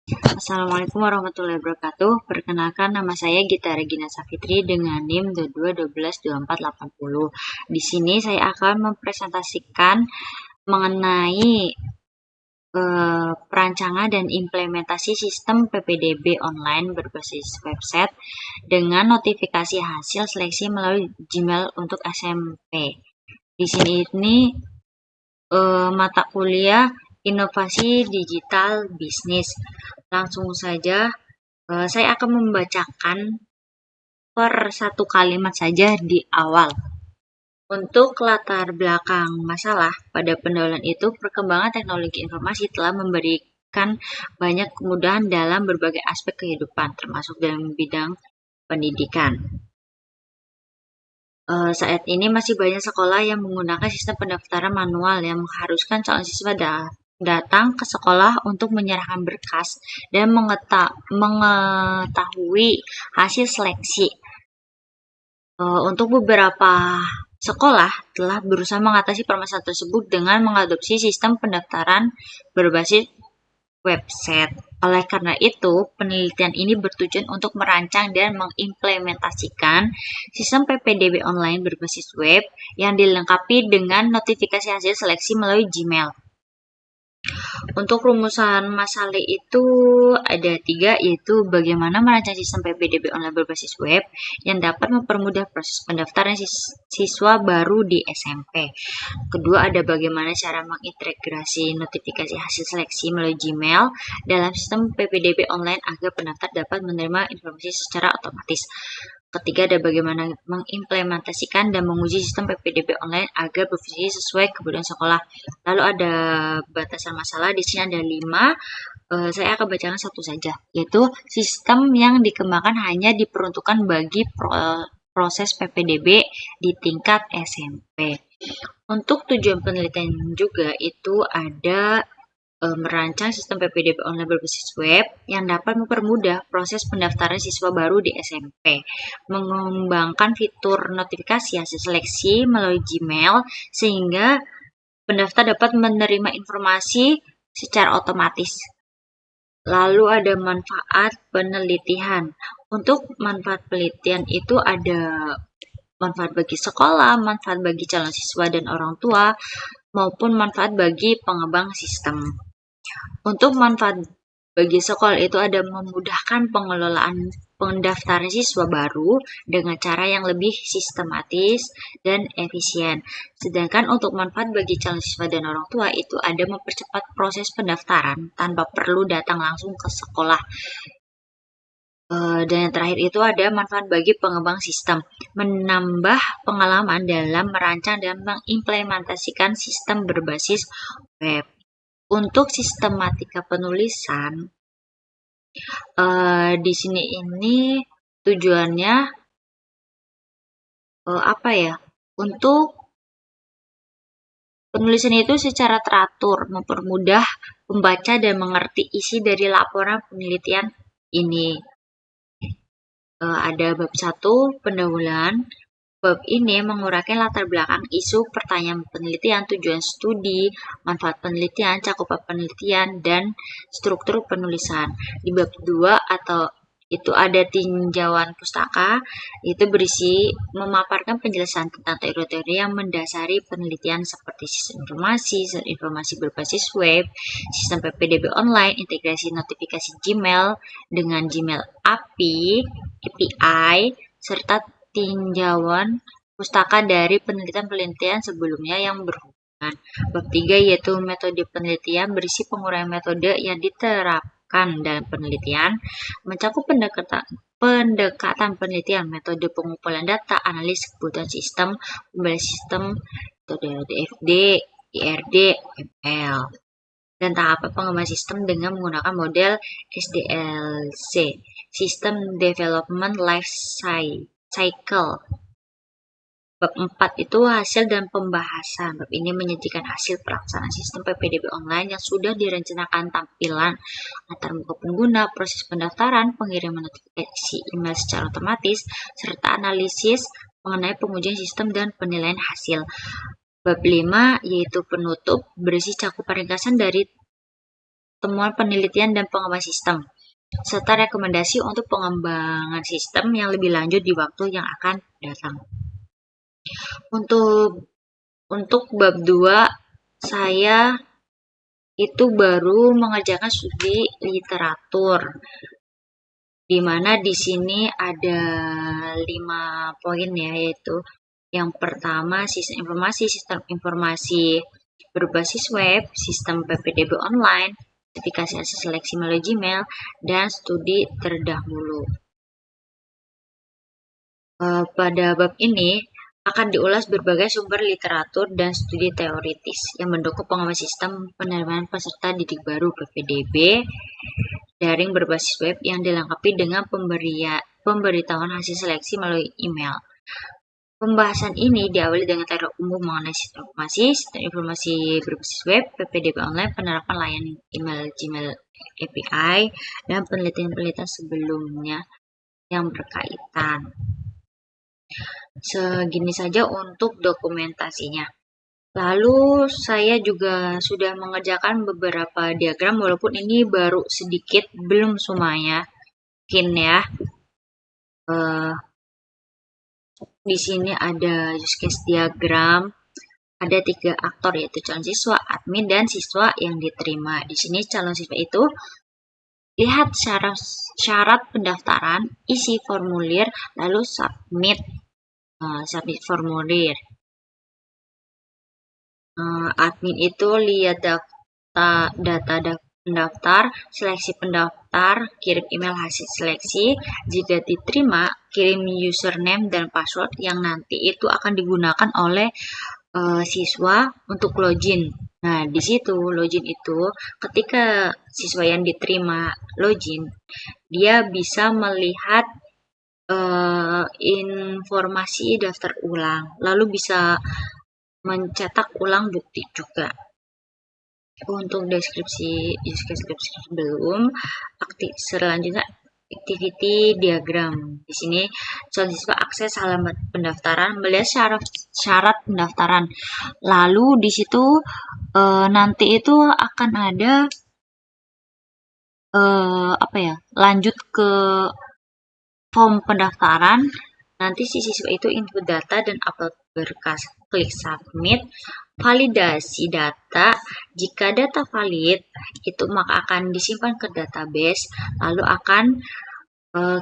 Assalamualaikum warahmatullahi wabarakatuh. Perkenalkan, nama saya Gita Regina Safitri dengan NIM 22122480. Di sini saya akan mempresentasikan mengenai perancangan dan implementasi sistem PPDB online berbasis website dengan notifikasi hasil seleksi melalui Gmail untuk SMP. Di sini mata kuliah Inovasi Digital Bisnis. Langsung saja, saya akan membacakan per satu kalimat saja di awal. Untuk latar belakang masalah, pada pendahuluan itu, perkembangan teknologi informasi telah memberikan banyak kemudahan dalam berbagai aspek kehidupan, termasuk dalam bidang pendidikan. Saat ini masih banyak sekolah yang menggunakan sistem pendaftaran manual yang mengharuskan calon siswa datang ke sekolah untuk menyerahkan berkas dan mengetahui hasil seleksi. Untuk beberapa sekolah telah berusaha mengatasi permasalahan tersebut dengan mengadopsi sistem pendaftaran berbasis website. Oleh karena itu, penelitian ini bertujuan untuk merancang dan mengimplementasikan sistem PPDB online berbasis web yang dilengkapi dengan notifikasi hasil seleksi melalui Gmail. Untuk rumusan masalah itu ada 3, yaitu bagaimana merancang sistem PPDB online berbasis web yang dapat mempermudah proses pendaftaran siswa baru di SMP. Kedua, ada bagaimana cara mengintegrasi notifikasi hasil seleksi melalui Gmail dalam sistem PPDB online agar pendaftar dapat menerima informasi secara otomatis. Ketiga, ada bagaimana mengimplementasikan dan menguji sistem PPDB online agar berfungsi sesuai kebutuhan sekolah. Lalu ada batasan masalah, di sini ada 5. Saya akan bacakan satu saja, yaitu sistem yang dikembangkan hanya diperuntukkan bagi proses PPDB di tingkat SMP. Untuk tujuan penelitian juga itu ada merancang sistem PPDB online berbasis web yang dapat mempermudah proses pendaftaran siswa baru di SMP, mengembangkan fitur notifikasi hasil seleksi melalui Gmail sehingga pendaftar dapat menerima informasi secara otomatis. Lalu ada manfaat penelitian. Untuk manfaat penelitian itu ada manfaat bagi sekolah, manfaat bagi calon siswa dan orang tua, maupun manfaat bagi pengembang sistem. Untuk manfaat bagi sekolah itu ada memudahkan pengelolaan pendaftaran siswa baru dengan cara yang lebih sistematis dan efisien. Sedangkan untuk manfaat bagi calon siswa dan orang tua itu ada mempercepat proses pendaftaran tanpa perlu datang langsung ke sekolah. Dan yang terakhir itu ada manfaat bagi pengembang sistem, menambah pengalaman dalam merancang dan mengimplementasikan sistem berbasis web. Untuk sistematika penulisan, di sini ini tujuannya untuk penulisan itu secara teratur, mempermudah membaca dan mengerti isi dari laporan penelitian ini. Ada bab 1, pendahuluan. Bab ini menguraikan latar belakang isu, pertanyaan penelitian, tujuan studi, manfaat penelitian, cakupan penelitian, dan struktur penulisan. Di bab 2 atau itu ada tinjauan pustaka, itu berisi memaparkan penjelasan tentang teori-teori yang mendasari penelitian seperti sistem informasi berbasis web, sistem PPDB online, integrasi notifikasi Gmail dengan Gmail API, serta tinjauan pustaka dari penelitian-penelitian sebelumnya yang berhubungan. Bab 3 yaitu metode penelitian, berisi penguraian metode yang diterapkan dalam penelitian, mencakup pendekatan penelitian, metode pengumpulan data, analisis kebutuhan sistem, pembelajaran sistem, metode DFD, IRD, ML, dan tahapan pengembangan sistem dengan menggunakan model SDLC, System Development Life Cycle. Bab 4 itu hasil dan pembahasan. Bab ini menyajikan hasil pelaksanaan sistem PPDB online yang sudah direncanakan, tampilan latar muka pengguna, proses pendaftaran, pengiriman notifikasi email secara otomatis, serta analisis mengenai pengujian sistem dan penilaian hasil. Bab 5 yaitu penutup, berisi cakupan ringkasan dari temuan penelitian dan pengembangan sistem, serta rekomendasi untuk pengembangan sistem yang lebih lanjut di waktu yang akan datang. Untuk bab 2, saya itu baru mengerjakan studi literatur, di mana di sini ada 5 poin ya, yaitu yang pertama sistem informasi berbasis web, sistem PPDB online, sertifikasi hasil seleksi melalui Gmail, dan studi terdahulu. Pada bab ini akan diulas berbagai sumber literatur dan studi teoritis yang mendukung pengembangan sistem penerimaan peserta didik baru PPDB daring berbasis web yang dilengkapi dengan pemberitahuan hasil seleksi melalui email. Pembahasan ini diawali dengan teori umum mengenai sistem informasi berbasis web, PPDB online, penerapan layanan email Gmail API, dan penelitian-penelitian sebelumnya yang berkaitan. Segini saja untuk dokumentasinya. Lalu saya juga sudah mengerjakan beberapa diagram, walaupun ini baru sedikit, belum semuanya, mungkin ya. Di sini ada use case diagram, ada 3 aktor, yaitu calon siswa, admin, dan siswa yang diterima. Di sini calon siswa itu lihat syarat pendaftaran, isi formulir, lalu submit formulir. Admin itu lihat data pendaftar, seleksi pendaftar, kirim email hasil seleksi. Jika diterima, kirim username dan password yang nanti itu akan digunakan oleh siswa untuk login. Nah, di situ login itu ketika siswa yang diterima login, dia bisa melihat informasi daftar ulang, lalu bisa mencetak ulang bukti juga. Untuk deskripsi belum, selanjutnya activity diagram. Di sini calon siswa akses halaman pendaftaran, melihat syarat pendaftaran. Lalu di situ nanti itu akan ada lanjut ke form pendaftaran. Nanti si siswa itu input data dan upload berkas. Klik submit, validasi data. Jika data valid, itu maka akan disimpan ke database, lalu akan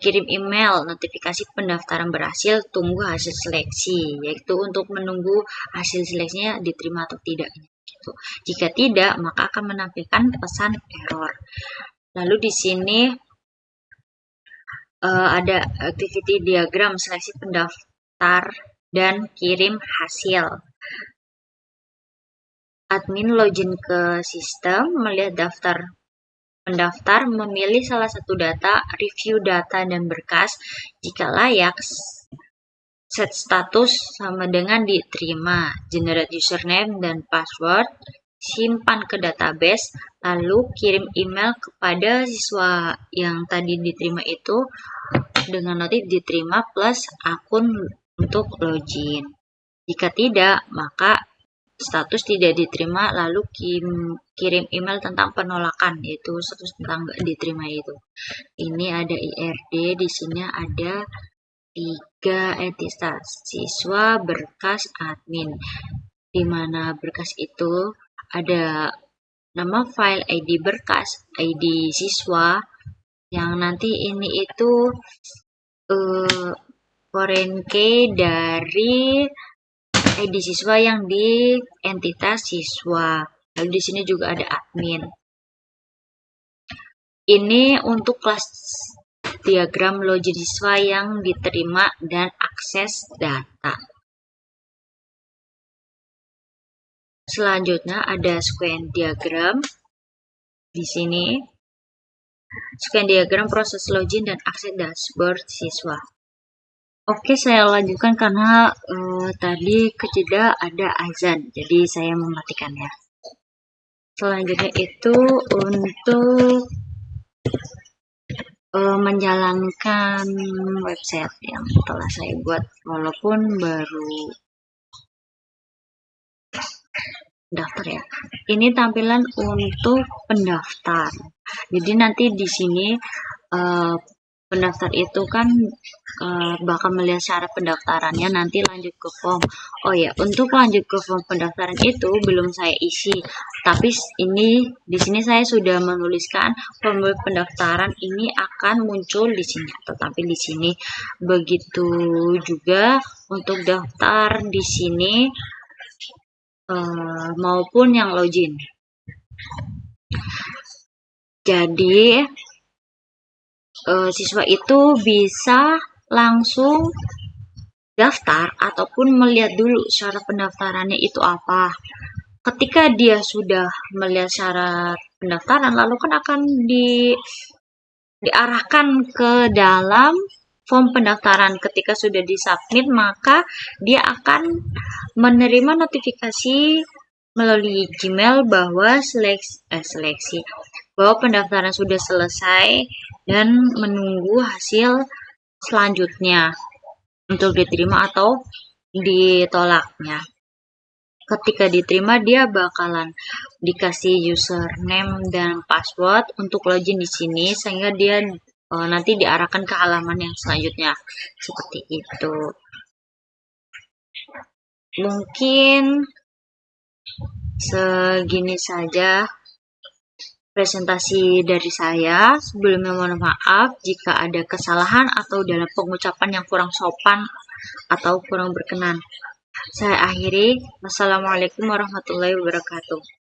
kirim email notifikasi pendaftaran berhasil, tunggu hasil seleksi, yaitu untuk menunggu hasil seleksinya diterima atau tidak. Gitu. Jika tidak, maka akan menampilkan pesan error. Lalu di sini ada activity diagram seleksi pendaftar dan kirim hasil. Admin login ke sistem, melihat daftar pendaftar, memilih salah satu data, review data dan berkas. Jika layak, set status sama dengan diterima, generate username dan password, simpan ke database, lalu kirim email kepada siswa yang tadi diterima itu dengan notif diterima plus akun untuk login. Jika tidak, maka status tidak diterima, lalu kirim email tentang penolakan, yaitu status tentang nggak diterima itu. Ini ada IRD, di sini ada 3 entitas, siswa, berkas, admin. Di mana berkas itu ada nama file, ID berkas, ID siswa, yang nanti ini itu foreign key dari ID siswa yang di entitas siswa. Lalu di sini juga ada admin. Ini untuk kelas diagram login siswa yang diterima dan akses data. Selanjutnya ada sequence diagram. Di sini sequence diagram proses login dan akses dashboard siswa. Oke, saya lanjutkan karena tadi kejeda ada azan, jadi saya mematikan ya. Selanjutnya itu untuk menjalankan website yang telah saya buat, walaupun baru Daftar ya. Ini tampilan untuk pendaftar. Jadi nanti di sini pendaftar itu kan bakal melihat syarat pendaftarannya, nanti lanjut ke form. Oh ya, untuk lanjut ke form pendaftaran itu belum saya isi, tapi ini di sini saya sudah menuliskan form pendaftaran ini akan muncul di sini atau tampil di sini. Begitu juga untuk daftar di sini maupun yang login. Jadi siswa itu bisa langsung daftar ataupun melihat dulu syarat pendaftarannya itu apa. Ketika dia sudah melihat syarat pendaftaran, lalu kan akan diarahkan ke dalam form pendaftaran. Ketika sudah disubmit, maka dia akan menerima notifikasi melalui Gmail bahwa seleksi bahwa pendaftaran sudah selesai dan menunggu hasil selanjutnya untuk diterima atau ditolaknya. Ketika diterima, dia bakalan dikasih username dan password untuk login di sini, sehingga dia nanti diarahkan ke halaman yang selanjutnya. Seperti itu. Mungkin segini saja presentasi dari saya. Sebelumnya mohon maaf jika ada kesalahan atau dalam pengucapan yang kurang sopan atau kurang berkenan. Saya akhiri. Wassalamualaikum warahmatullahi wabarakatuh.